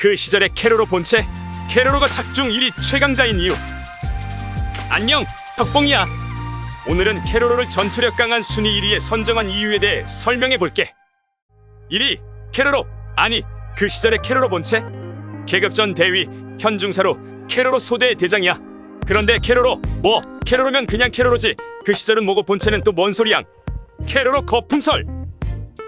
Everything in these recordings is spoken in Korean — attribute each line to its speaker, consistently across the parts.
Speaker 1: 그 시절의 캐로로 본체, 캐로로가 작중 1위 최강자인 이유. 안녕, 덕봉이야. 오늘은 캐로로를 전투력 강한 순위 1위에 선정한 이유에 대해 설명해볼게. 1위, 캐로로, 아니 그 시절의 캐로로 본체? 계급전 대위, 현중사로 캐로로 소대의 대장이야. 그런데 캐로로, 캐로로면 그냥 캐로로지. 그 시절은 뭐고 본체는 또 뭔 소리양. 캐로로 거품설.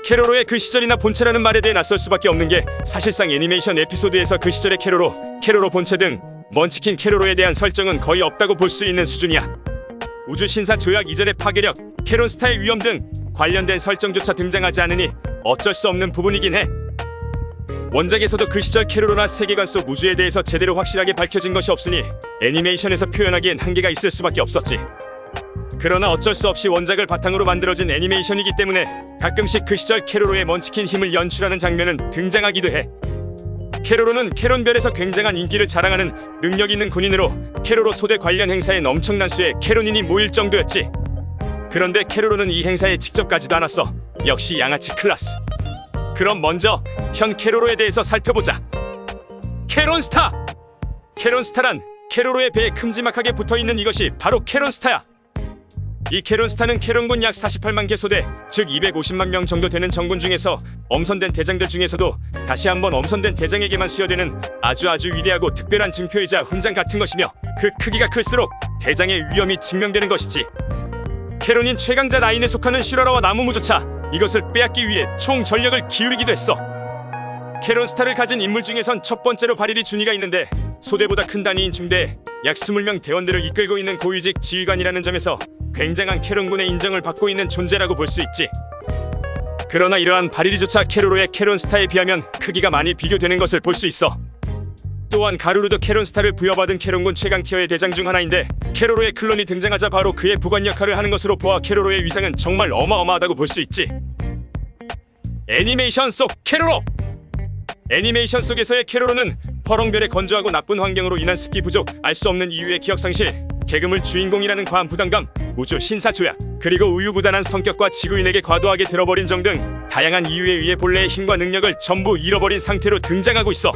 Speaker 1: 캐로로의 그 시절이나 본체라는 말에 대해 낯설 수밖에 없는 게 사실상 애니메이션 에피소드에서 그 시절의 캐로로 본체 등 먼치킨 캐로로에 대한 설정은 거의 없다고 볼 수 있는 수준이야. 우주 신사 조약 이전의 파괴력, 캐론스타의 위험 등 관련된 설정조차 등장하지 않으니 어쩔 수 없는 부분이긴 해. 원작에서도 그 시절 캐로로나 세계관 속 우주에 대해서 제대로 확실하게 밝혀진 것이 없으니 애니메이션에서 표현하기엔 한계가 있을 수밖에 없었지. 그러나 어쩔 수 없이 원작을 바탕으로 만들어진 애니메이션이기 때문에 가끔씩 그 시절 캐로로의 먼치킨 힘을 연출하는 장면은 등장하기도 해. 캐로로는 캐론별에서 굉장한 인기를 자랑하는 능력 있는 군인으로 캐로로 소대 관련 행사엔 엄청난 수의 캐론인이 모일 정도였지. 그런데 캐로로는 이 행사에 직접 가지도 않았어. 역시 양아치 클라스. 그럼 먼저 현 캐로로에 대해서 살펴보자. 캐론스타! 캐론스타란 캐로로의 배에 큼지막하게 붙어있는 이것이 바로 캐론스타야. 이 캐론스타는 캐론군 약 48만 개 소대, 즉 250만 명 정도 되는 정군 중에서 엄선된 대장들 중에서도 다시 한번 엄선된 대장에게만 수여되는 아주 위대하고 특별한 증표이자 훈장 같은 것이며, 그 크기가 클수록 대장의 위엄이 증명되는 것이지. 캐론인 최강자 라인에 속하는 슈라라와 나무무조차 이것을 빼앗기 위해 총 전력을 기울이기도 했어. 캐론스타를 가진 인물 중에선 첫 번째로 바리리 준이가 있는데, 소대보다 큰 단위인 중대에 약 20명 대원들을 이끌고 있는 고위직 지휘관이라는 점에서 굉장한 캐론군의 인정을 받고 있는 존재라고 볼 수 있지. 그러나 이러한 바리리조차 캐로로의 캐론스타에 비하면 크기가 많이 비교되는 것을 볼 수 있어. 또한 가루루도 캐론스타를 부여받은 캐론군 최강 티어의 대장 중 하나인데, 캐로로의 클론이 등장하자 바로 그의 부관 역할을 하는 것으로 보아 캐로로의 위상은 정말 어마어마하다고 볼 수 있지. 애니메이션 속 캐로로! 애니메이션 속에서의 캐로로는 퍼렁별의 건조하고 나쁜 환경으로 인한 습기 부족, 알 수 없는 이유의 기억상실, 계급물 주인공이라는 과한 부담감, 우주 신사 조약, 그리고 우유부단한 성격과 지구인에게 과도하게 들어버린 정 등 다양한 이유에 의해 본래의 힘과 능력을 전부 잃어버린 상태로 등장하고 있어.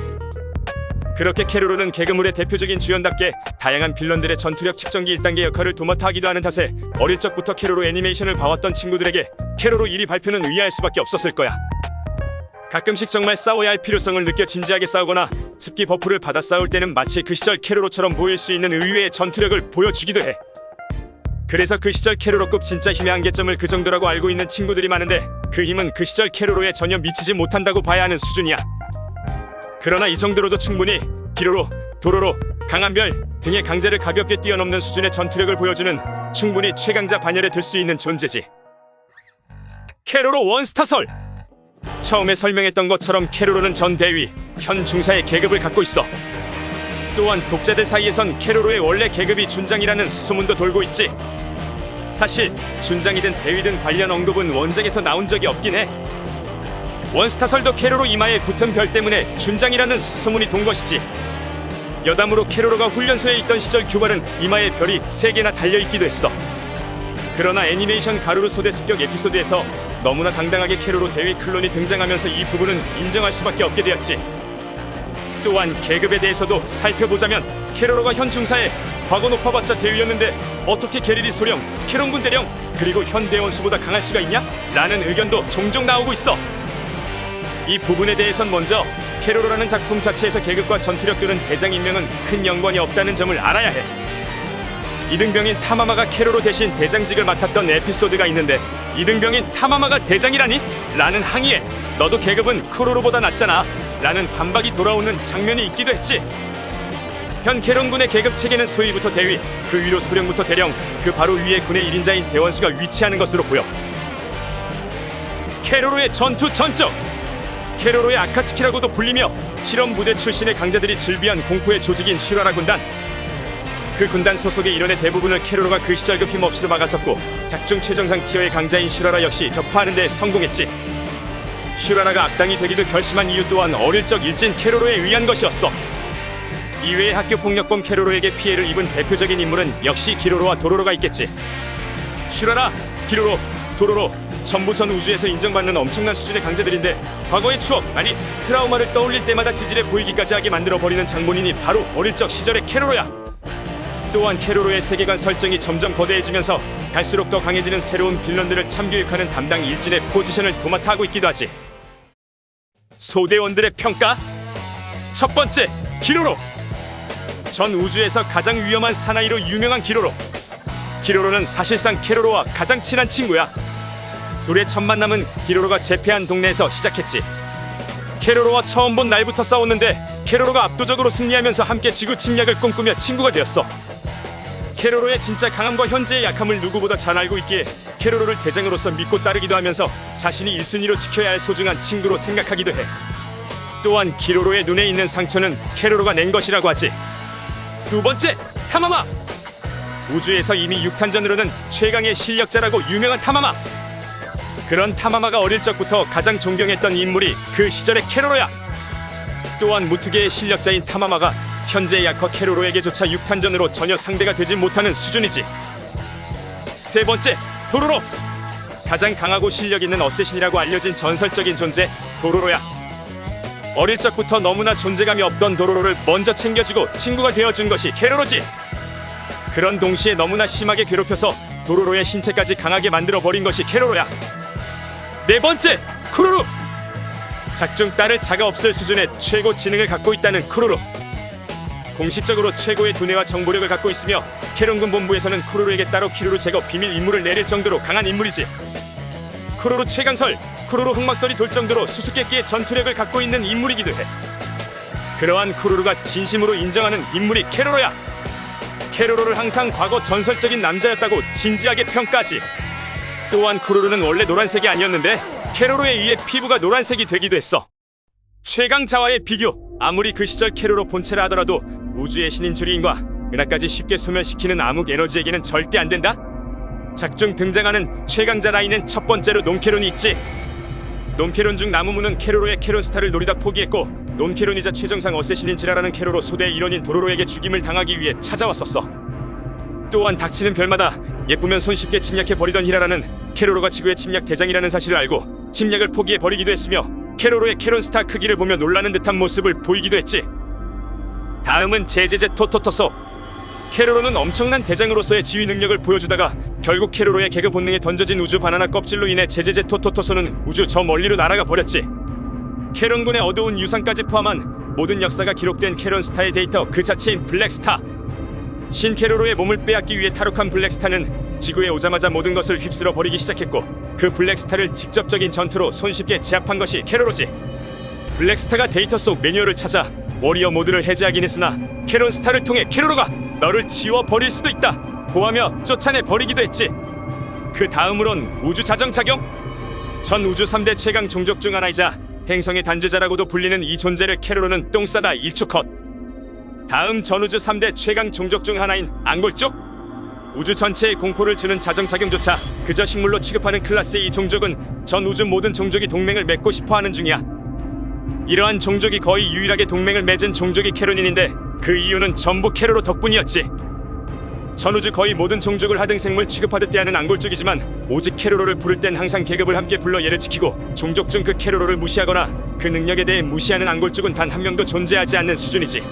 Speaker 1: 그렇게 캐로로는 계급물의 대표적인 주연답게 다양한 빌런들의 전투력 측정기 1단계 역할을 도맡아 하기도 하는 탓에 어릴 적부터 캐로로 애니메이션을 봐왔던 친구들에게 캐로로 1위 발표는 의아할 수밖에 없었을 거야. 가끔씩 정말 싸워야 할 필요성을 느껴 진지하게 싸우거나 습기 버프를 받아 싸울 때는 마치 그 시절 캐로로처럼 보일 수 있는 의외의 전투력을 보여주기도 해. 그래서 그 시절 캐로로급 진짜 힘의 한계점을 그 정도라고 알고 있는 친구들이 많은데, 그 힘은 그 시절 캐로로에 전혀 미치지 못한다고 봐야 하는 수준이야. 그러나 이 정도로도 충분히 기로로, 도로로, 강한별 등의 강자를 가볍게 뛰어넘는 수준의 전투력을 보여주는 충분히 최강자 반열에 들 수 있는 존재지. 캐로로 원스타설! 처음에 설명했던 것처럼 캐로로는 전 대위, 현 중사의 계급을 갖고 있어. 또한 독자들 사이에선 캐로로의 원래 계급이 준장이라는 소문도 돌고 있지. 사실 준장이든 대위든 관련 언급은 원작에서 나온 적이 없긴 해. 원스타설도 캐로로 이마에 붙은 별 때문에 준장이라는 소문이 돈 것이지. 여담으로 캐로로가 훈련소에 있던 시절 교발은 이마에 별이 3개나 달려있기도 했어. 그러나 애니메이션 가루루 소대 습격 에피소드에서 너무나 당당하게 캐로로 대위 클론이 등장하면서 이 부분은 인정할 수밖에 없게 되었지. 또한 계급에 대해서도 살펴보자면 캐로로가 현 중사의 과거 높아봤자 대위였는데 어떻게 게리리 소령, 캐론군 대령, 그리고 현 대원수보다 강할 수가 있냐? 라는 의견도 종종 나오고 있어. 이 부분에 대해선 먼저 캐로로라는 작품 자체에서 계급과 전투력 또는 대장 임명은 큰 연관이 없다는 점을 알아야 해. 이등병인 타마마가 캐로로 대신 대장직을 맡았던 에피소드가 있는데, 이등병인 타마마가 대장이라니? 라는 항의에 너도 계급은 쿠로로보다 낫잖아 라는 반박이 돌아오는 장면이 있기도 했지. 현 캐론군의 계급 체계는 소위부터 대위, 그 위로 소령부터 대령, 그 바로 위에 군의 1인자인 대원수가 위치하는 것으로 보여. 캐로로의 전투 전적! 캐로로의 아카츠키라고도 불리며 실험 부대 출신의 강자들이 즐비한 공포의 조직인 슈라라 군단. 그 군단 소속의 일원의 대부분을 캐로로가 그 시절급 힘없이도 막았었고, 작중 최정상 티어의 강자인 슈라라 역시 격파하는 데 성공했지. 슈라라가 악당이 되기도 결심한 이유 또한 어릴 적 일진 캐로로에 의한 것이었어. 이외에 학교 폭력범 캐로로에게 피해를 입은 대표적인 인물은 역시 기로로와 도로로가 있겠지. 슈라라, 기로로, 도로로, 전부 전 우주에서 인정받는 엄청난 수준의 강자들인데 과거의 추억, 아니 트라우마를 떠올릴 때마다 지질해 보이기까지 하게 만들어버리는 장본인이 바로 어릴 적 시절의 캐로로야. 또한 캐로로의 세계관 설정이 점점 거대해지면서 갈수록 더 강해지는 새로운 빌런들을 참교육하는 담당 일진의 포지션을 도맡아 하고 있기도 하지. 소대원들의 평가? 첫 번째, 기로로. 전 우주에서 가장 위험한 사나이로 유명한 기로로. 기로로는 사실상 캐로로와 가장 친한 친구야. 둘의 첫 만남은 기로로가 재패한 동네에서 시작했지. 캐로로와 처음 본 날부터 싸웠는데 캐로로가 압도적으로 승리하면서 함께 지구 침략을 꿈꾸며 친구가 되었어. 캐로로의 진짜 강함과 현재의 약함을 누구보다 잘 알고 있기에 캐로로를 대장으로서 믿고 따르기도 하면서 자신이 1순위로 지켜야 할 소중한 친구로 생각하기도 해. 또한 기로로의 눈에 있는 상처는 캐로로가 낸 것이라고 하지. 두 번째, 타마마. 우주에서 이미 6탄전으로는 최강의 실력자라고 유명한 타마마. 그런 타마마가 어릴 적부터 가장 존경했던 인물이 그 시절의 캐로로야. 또한 무투계의 실력자인 타마마가 현재의 약화 캐로로에게조차 6탄전으로 전혀 상대가 되지 못하는 수준이지. 세 번째, 도로로. 가장 강하고 실력 있는 어쌔신이라고 알려진 전설적인 존재, 도로로야. 어릴 적부터 너무나 존재감이 없던 도로로를 먼저 챙겨주고 친구가 되어준 것이 캐로로지. 그런 동시에 너무나 심하게 괴롭혀서 도로로의 신체까지 강하게 만들어버린 것이 캐로로야. 네 번째, 쿠루루. 작중 따를 자가 없을 수준의 최고 지능을 갖고 있다는 쿠루루. 공식적으로 최고의 두뇌와 정보력을 갖고 있으며 캐론군 본부에서는 쿠루루에게 따로 키루루 제거 비밀 임무를 내릴 정도로 강한 인물이지. 쿠루루 최강설, 쿠루루 흑막설이 돌 정도로 수수께끼의 전투력을 갖고 있는 인물이기도 해. 그러한 쿠루루가 진심으로 인정하는 인물이 캐로로야. 캐로로를 항상 과거 전설적인 남자였다고 진지하게 평가하지. 또한 쿠루루는 원래 노란색이 아니었는데 캐로로에 의해 피부가 노란색이 되기도 했어. 최강자와의 비교. 아무리 그 시절 캐로로 본체라 하더라도 우주의 신인 주리인과 은하까지 쉽게 소멸시키는 암흑 에너지에게는 절대 안 된다. 작중 등장하는 최강자 라인은 첫 번째로 놈캐론이 있지. 놈캐론 중 나무무는 캐로로의 캐론스타를 노리다 포기했고 놈캐론이자 최정상 어쌔신인 지라라는 캐로로 소대의 일원인 도로로에게 죽임을 당하기 위해 찾아왔었어. 또한 닥치는 별마다 예쁘면 손쉽게 침략해버리던 히라라는 캐로로가 지구의 침략 대장이라는 사실을 알고 침략을 포기해버리기도 했으며 캐로로의 캐론스타 크기를 보며 놀라는 듯한 모습을 보이기도 했지. 다음은 제제제 토토토소. 캐로로는 엄청난 대장으로서의 지휘 능력을 보여주다가 결국 캐로로의 개그 본능에 던져진 우주 바나나 껍질로 인해 제제제 토토토소는 우주 저 멀리로 날아가 버렸지. 캐론군의 어두운 유산까지 포함한 모든 역사가 기록된 캐론스타의 데이터 그 자체인 블랙스타. 신 캐로로의 몸을 빼앗기 위해 탈옥한 블랙스타는 지구에 오자마자 모든 것을 휩쓸어 버리기 시작했고 그 블랙스타를 직접적인 전투로 손쉽게 제압한 것이 캐로로지. 블랙스타가 데이터 속 매뉴얼을 찾아 워리어 모드를 해제하긴 했으나 캐론스타를 통해 캐로로가 너를 지워버릴 수도 있다 고하며 쫓아내 버리기도 했지. 그 다음으론 우주 자정작용. 전 우주 3대 최강 종족 중 하나이자 행성의 단죄자라고도 불리는 이 존재를 캐로로는 똥싸다 1초 컷. 다음 전우주 3대 최강 종족 중 하나인 앙골족. 우주 전체에 공포를 주는 자정작용조차 그저 식물로 취급하는 클라스의 이 종족은 전 우주 모든 종족이 동맹을 맺고 싶어하는 중이야. 이러한 종족이 거의 유일하게 동맹을 맺은 종족이 캐론인인데 그 이유는 전부 캐로로 덕분이었지. 전우주 거의 모든 종족을 하등생물 취급하듯 대하는 앙골족이지만 오직 캐로로를 부를 땐 항상 계급을 함께 불러 얘를 지키고 종족 중 그 캐로로를 무시하거나 그 능력에 대해 무시하는 앙골족은 단 한 명도 존재하지 않는 수준이지.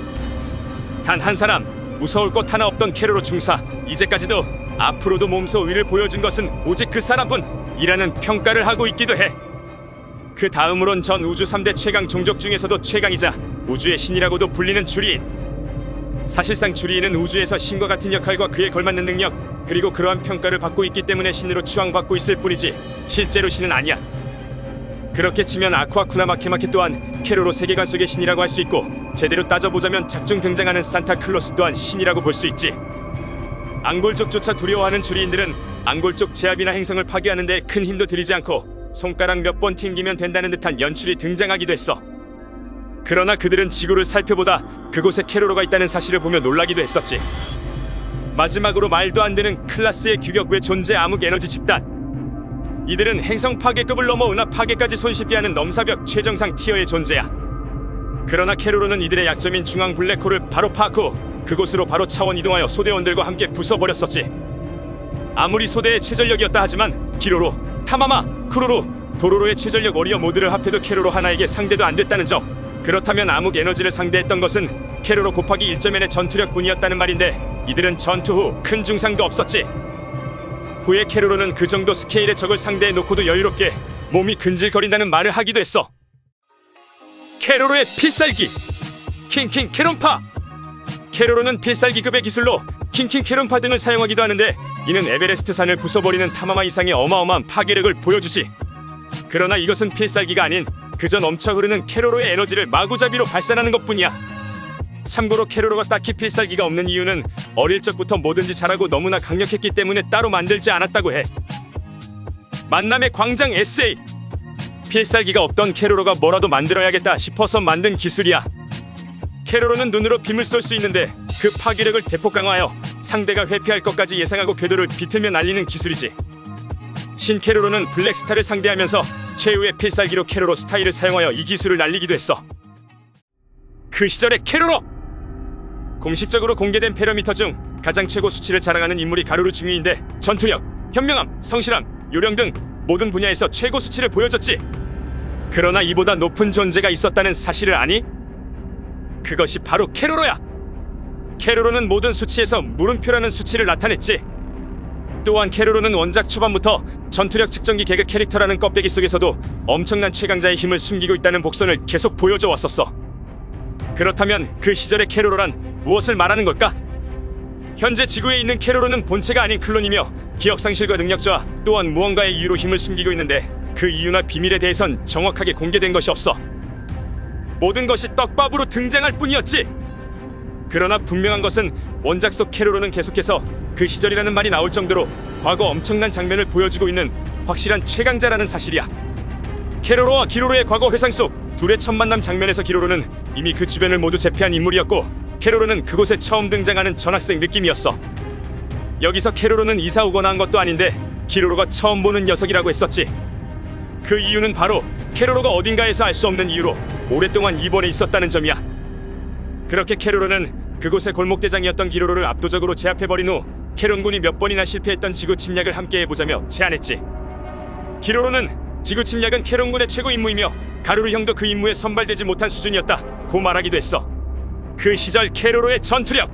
Speaker 1: 단 한 사람, 무서울 것 하나 없던 캐로로 중사, 이제까지도 앞으로도 몸소 위를 보여준 것은 오직 그 사람뿐이라는 평가를 하고 있기도 해. 그 다음으론 전 우주 3대 최강 종족 중에서도 최강이자 우주의 신이라고도 불리는 주리인. 사실상 주리인은 우주에서 신과 같은 역할과 그에 걸맞는 능력 그리고 그러한 평가를 받고 있기 때문에 신으로 추앙받고 있을 뿐이지 실제로 신은 아니야. 그렇게 치면 아쿠아 쿠나마케마케 또한 캐로로 세계관 속의 신이라고 할 수 있고 제대로 따져보자면 작중 등장하는 산타클로스 또한 신이라고 볼 수 있지. 앙골족조차 두려워하는 주리인들은 앙골족 제압이나 행성을 파괴하는 데 큰 힘도 들이지 않고 손가락 몇 번 튕기면 된다는 듯한 연출이 등장하기도 했어. 그러나 그들은 지구를 살펴보다 그곳에 캐로로가 있다는 사실을 보며 놀라기도 했었지. 마지막으로 말도 안 되는 클라스의 규격 외 존재 암흑 에너지 집단. 이들은 행성 파괴급을 넘어 은하 파괴까지 손쉽게 하는 넘사벽 최정상 티어의 존재야. 그러나 캐로로는 이들의 약점인 중앙 블랙홀을 바로 파악 후 그곳으로 바로 차원 이동하여 소대원들과 함께 부숴버렸었지. 아무리 소대의 최전력이었다 하지만 기로로 타마마, 쿠루루, 도로로의 최전력 워리어 모드를 합해도 캐로로 하나에게 상대도 안 됐다는 점. 그렇다면 암흑 에너지를 상대했던 것은 캐로로 곱하기 1.1의 전투력 뿐이었다는 말인데 이들은 전투 후 큰 증상도 없었지. 후에 캐로로는 그 정도 스케일의 적을 상대해 놓고도 여유롭게 몸이 근질거린다는 말을 하기도 했어. 캐로로의 필살기 킹킹 캐론파. 캐로로는 필살기급의 기술로 킹킹 캐론파 등을 사용하기도 하는데 이는 에베레스트 산을 부숴버리는 타마마 이상의 어마어마한 파괴력을 보여주지. 그러나 이것은 필살기가 아닌 그저 넘쳐 흐르는 캐로로의 에너지를 마구잡이로 발산하는 것뿐이야. 참고로 캐로로가 딱히 필살기가 없는 이유는 어릴 적부터 뭐든지 잘하고 너무나 강력했기 때문에 따로 만들지 않았다고 해. 만남의 광장 에세이. 필살기가 없던 캐로로가 뭐라도 만들어야겠다 싶어서 만든 기술이야. 캐로로는 눈으로 빔을 쏠 수 있는데 그 파괴력을 대폭 강화하여 상대가 회피할 것까지 예상하고 궤도를 비틀며 날리는 기술이지. 신 캐로로는 블랙스타를 상대하면서 최후의 필살기로 캐로로 스타일을 사용하여 이 기술을 날리기도 했어. 그 시절의 캐로로! 공식적으로 공개된 패러미터 중 가장 최고 수치를 자랑하는 인물이 가루루 중위인데 전투력, 현명함, 성실함, 요령 등 모든 분야에서 최고 수치를 보여줬지. 그러나 이보다 높은 존재가 있었다는 사실을 아니? 그것이 바로 캐로로야. 캐로로는 모든 수치에서 물음표라는 수치를 나타냈지. 또한 캐로로는 원작 초반부터 전투력 측정기 개그 캐릭터라는 껍데기 속에서도 엄청난 최강자의 힘을 숨기고 있다는 복선을 계속 보여줘 왔었어. 그렇다면 그 시절의 캐로로란 무엇을 말하는 걸까? 현재 지구에 있는 캐로로는 본체가 아닌 클론이며 기억상실과 능력자와 또한 무언가의 이유로 힘을 숨기고 있는데 그 이유나 비밀에 대해선 정확하게 공개된 것이 없어. 모든 것이 떡밥으로 등장할 뿐이었지. 그러나 분명한 것은 원작 속 캐로로는 계속해서 그 시절이라는 말이 나올 정도로 과거 엄청난 장면을 보여주고 있는 확실한 최강자라는 사실이야. 캐로로와 기로로의 과거 회상 속 둘의 첫 만남 장면에서 기로로는 이미 그 주변을 모두 제패한 인물이었고 캐로로는 그곳에 처음 등장하는 전학생 느낌이었어. 여기서 캐로로는 이사 오거나 한 것도 아닌데 기로로가 처음 보는 녀석이라고 했었지. 그 이유는 바로 캐로로가 어딘가에서 알 수 없는 이유로 오랫동안 입원해 있었다는 점이야. 그렇게 캐로로는 그곳의 골목대장이었던 기로로를 압도적으로 제압해버린 후 캐론군이 몇 번이나 실패했던 지구 침략을 함께 해보자며 제안했지. 기로로는 지구 침략은 캐론군의 최고 임무이며 가루루 형도 그 임무에 선발되지 못한 수준이었다 고 말하기도 했어. 그 시절 캐로로의 전투력.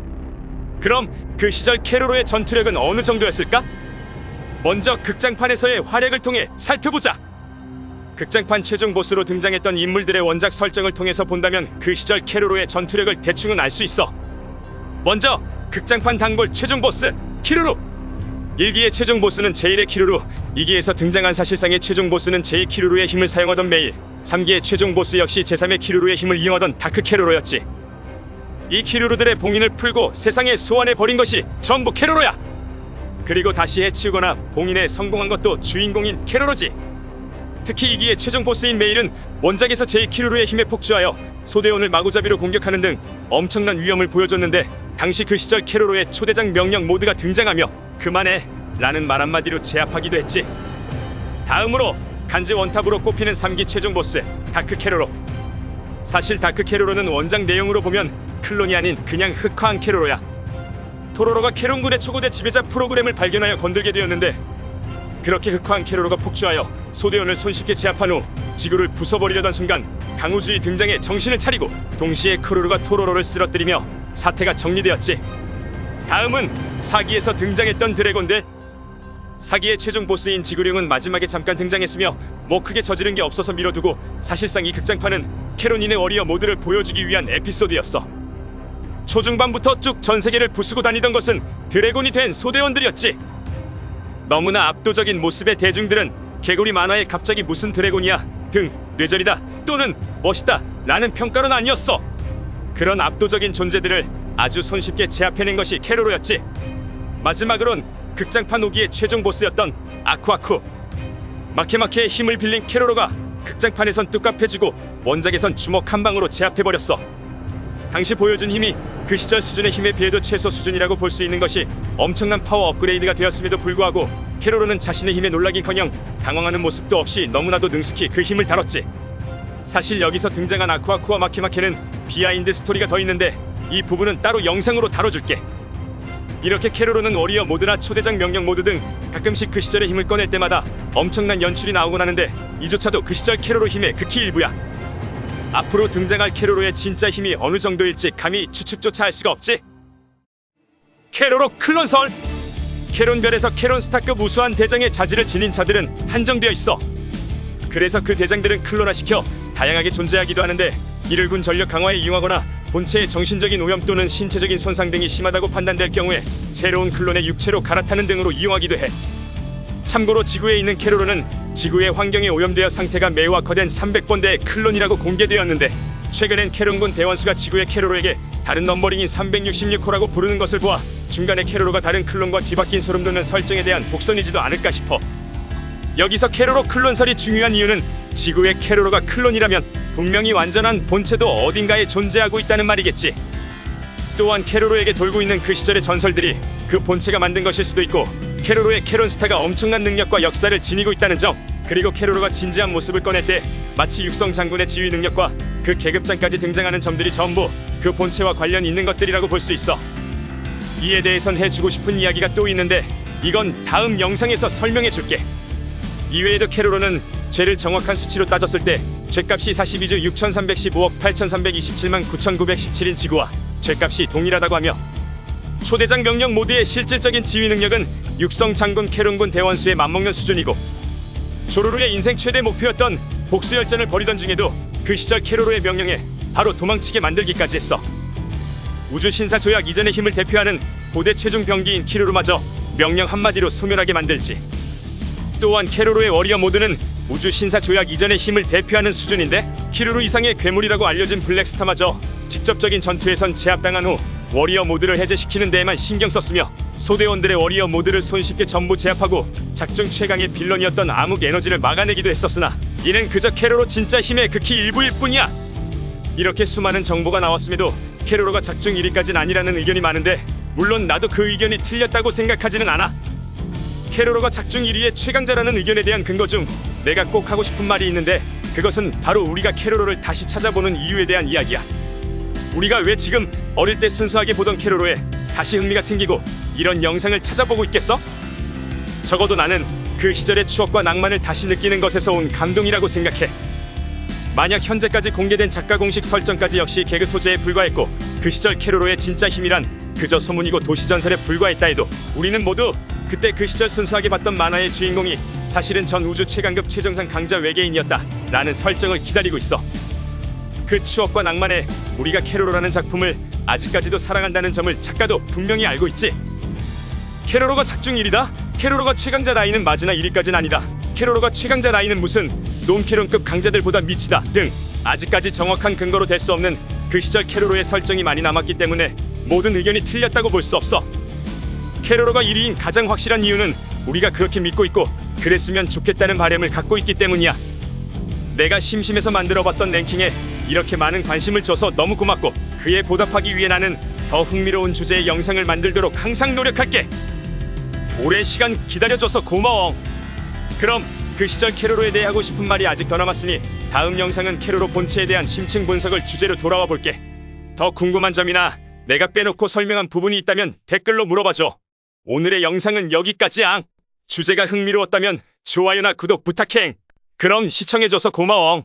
Speaker 1: 그럼 그 시절 캐로로의 전투력은 어느 정도였을까? 먼저 극장판에서의 활약을 통해 살펴보자. 극장판 최종 보스로 등장했던 인물들의 원작 설정을 통해서 본다면 그 시절 캐로로의 전투력을 대충은 알 수 있어. 먼저 극장판 단골 최종 보스 키루루. 1기의 최종 보스는 제1의 키루루, 2기에서 등장한 사실상의 최종 보스는 제2 키루루의 힘을 사용하던 메일, 3기의 최종 보스 역시 제3의 키루루의 힘을 이용하던 다크 캐로로였지. 이 키루루들의 봉인을 풀고 세상에 소환해버린 것이 전부 캐로로야. 그리고 다시 해치우거나 봉인에 성공한 것도 주인공인 캐로로지. 특히 2기의 최종 보스인 메일은 원작에서 제2 키루루의 힘에 폭주하여 소대원을 마구잡이로 공격하는 등 엄청난 위험을 보여줬는데 당시 그 시절 캐로로의 초대장 명령 모드가 등장하며 그만해 라는 말 한마디로 제압하기도 했지. 다음으로 간지 원탑으로 꼽히는 3기 최종 보스 다크 캐로로. 사실 다크 캐로로는 원작 내용으로 보면 클론이 아닌 그냥 흑화한 캐로로야. 토로로가 캐론군의 초고대 지배자 프로그램을 발견하여 건들게 되었는데 그렇게 흑화한 캐로로가 폭주하여 소대원을 손쉽게 제압한 후 지구를 부숴버리려던 순간 강우주의 등장해 정신을 차리고 동시에 크루루가 토로로를 쓰러뜨리며 사태가 정리되었지. 다음은 4기에서 등장했던 드래곤들. 4기의 최종 보스인 지구룡은 마지막에 잠깐 등장했으며 뭐 크게 저지른 게 없어서 밀어두고 사실상 이 극장판은 캐론인의 워리어 모드를 보여주기 위한 에피소드였어. 초중반부터 쭉 전세계를 부수고 다니던 것은 드래곤이 된 소대원들이었지. 너무나 압도적인 모습의 대중들은 개구리 만화에 갑자기 무슨 드래곤이야 등 뇌절이다 또는 멋있다 라는 평가는 아니었어. 그런 압도적인 존재들을 아주 손쉽게 제압해낸 것이 캐로로였지. 마지막으론 극장판 5기의 최종 보스였던 아쿠아쿠. 마케마케의 힘을 빌린 캐로로가 극장판에선 뚝갑해지고 원작에선 주먹 한 방으로 제압해버렸어. 당시 보여준 힘이 그 시절 수준의 힘에 비해도 최소 수준이라고 볼 수 있는 것이 엄청난 파워 업그레이드가 되었음에도 불구하고 캐로로는 자신의 힘에 놀라긴커녕 당황하는 모습도 없이 너무나도 능숙히 그 힘을 다뤘지. 사실 여기서 등장한 아쿠아쿠와 마케마케는 비하인드 스토리가 더 있는데 이 부분은 따로 영상으로 다뤄줄게. 이렇게 캐로로는 워리어 모드나 초대장 명령 모드 등 가끔씩 그 시절의 힘을 꺼낼 때마다 엄청난 연출이 나오곤 하는데 이조차도 그 시절 캐로로 힘의 극히 일부야. 앞으로 등장할 캐로로의 진짜 힘이 어느 정도일지 감히 추측조차 할 수가 없지. 캐로로 클론설. 캐론별에서 캐론 스타급 우수한 대장의 자질을 지닌 자들은 한정되어 있어. 그래서 그 대장들은 클론화시켜 다양하게 존재하기도 하는데 이를 군 전력 강화에 이용하거나 본체의 정신적인 오염 또는 신체적인 손상 등이 심하다고 판단될 경우에 새로운 클론의 육체로 갈아타는 등으로 이용하기도 해. 참고로 지구에 있는 캐로로는 지구의 환경에 오염되어 상태가 매우 악화된 300번대의 클론이라고 공개되었는데 최근엔 캐론군 대원수가 지구의 캐로로에게 다른 넘버링인 366호라고 부르는 것을 보아 중간에 캐로로가 다른 클론과 뒤바뀐 소름 돋는 설정에 대한 복선이지도 않을까 싶어. 여기서 캐로로 클론설이 중요한 이유는 지구의 캐로로가 클론이라면 분명히 완전한 본체도 어딘가에 존재하고 있다는 말이겠지. 또한 캐로로에게 돌고 있는 그 시절의 전설들이 그 본체가 만든 것일 수도 있고 캐로로의 캐론스타가 엄청난 능력과 역사를 지니고 있다는 점, 그리고 캐로로가 진지한 모습을 꺼낼 때 마치 육성 장군의 지휘 능력과 그 계급장까지 등장하는 점들이 전부 그 본체와 관련 있는 것들이라고 볼 수 있어. 이에 대해선 해주고 싶은 이야기가 또 있는데 이건 다음 영상에서 설명해줄게. 이외에도 캐로로는 죄를 정확한 수치로 따졌을 때 죄값이 42조 6315억 8327만 9917인 지구와 죄값이 동일하다고 하며 초대장 명령 모드의 실질적인 지휘 능력은 육성 장군 캐론군 대원수에 맞먹는 수준이고 조로로의 인생 최대 목표였던 복수열전을 벌이던 중에도 그 시절 캐로로의 명령에 바로 도망치게 만들기까지 했어. 우주 신사 조약 이전의 힘을 대표하는 고대 최종 병기인 키루루마저 명령 한마디로 소멸하게 만들지. 또한 캐로로의 워리어 모드는 우주 신사 조약 이전의 힘을 대표하는 수준인데 키루루 이상의 괴물이라고 알려진 블랙스타마저 직접적인 전투에선 제압당한 후 워리어 모드를 해제시키는 데에만 신경 썼으며 소대원들의 워리어 모드를 손쉽게 전부 제압하고 작중 최강의 빌런이었던 암흑 에너지를 막아내기도 했었으나 이는 그저 캐로로 진짜 힘의 극히 일부일 뿐이야. 이렇게 수많은 정보가 나왔음에도 캐로로가 작중 1위까진 아니라는 의견이 많은데 물론 나도 그 의견이 틀렸다고 생각하지는 않아. 캐로로가 작중 1위의 최강자라는 의견에 대한 근거 중 내가 꼭 하고 싶은 말이 있는데 그것은 바로 우리가 캐로로를 다시 찾아보는 이유에 대한 이야기야. 우리가 왜 지금 어릴 때 순수하게 보던 캐로로에 다시 흥미가 생기고 이런 영상을 찾아보고 있겠어? 적어도 나는 그 시절의 추억과 낭만을 다시 느끼는 것에서 온 감동이라고 생각해. 만약 현재까지 공개된 작가 공식 설정까지 역시 개그 소재에 불과했고 그 시절 캐로로의 진짜 힘이란 그저 소문이고 도시전설에 불과했다 해도 우리는 모두 그때 그 시절 순수하게 봤던 만화의 주인공이 사실은 전 우주 최강급 최정상 강자 외계인이었다 라는 설정을 기다리고 있어. 그 추억과 낭만에 우리가 캐로로라는 작품을 아직까지도 사랑한다는 점을 작가도 분명히 알고 있지. 캐로로가 작중 1위다? 캐로로가 최강자 라인은 맞으나 1위까지는 아니다. 캐로로가 최강자 라인은 무슨 논캐론급 강자들보다 미치다 등 아직까지 정확한 근거로 될 수 없는 그 시절 캐로로의 설정이 많이 남았기 때문에 모든 의견이 틀렸다고 볼 수 없어. 캐로로가 1위인 가장 확실한 이유는 우리가 그렇게 믿고 있고 그랬으면 좋겠다는 바람을 갖고 있기 때문이야. 내가 심심해서 만들어봤던 랭킹에 이렇게 많은 관심을 줘서 너무 고맙고 그에 보답하기 위해 나는 더 흥미로운 주제의 영상을 만들도록 항상 노력할게. 오랜 시간 기다려줘서 고마워. 그럼 그 시절 캐로로에 대해 하고 싶은 말이 아직 더 남았으니 다음 영상은 캐로로 본체에 대한 심층 분석을 주제로 돌아와 볼게. 더 궁금한 점이나 내가 빼놓고 설명한 부분이 있다면 댓글로 물어봐줘. 오늘의 영상은 여기까지야. 주제가 흥미로웠다면 좋아요나 구독 부탁해. 그럼 시청해줘서 고마워.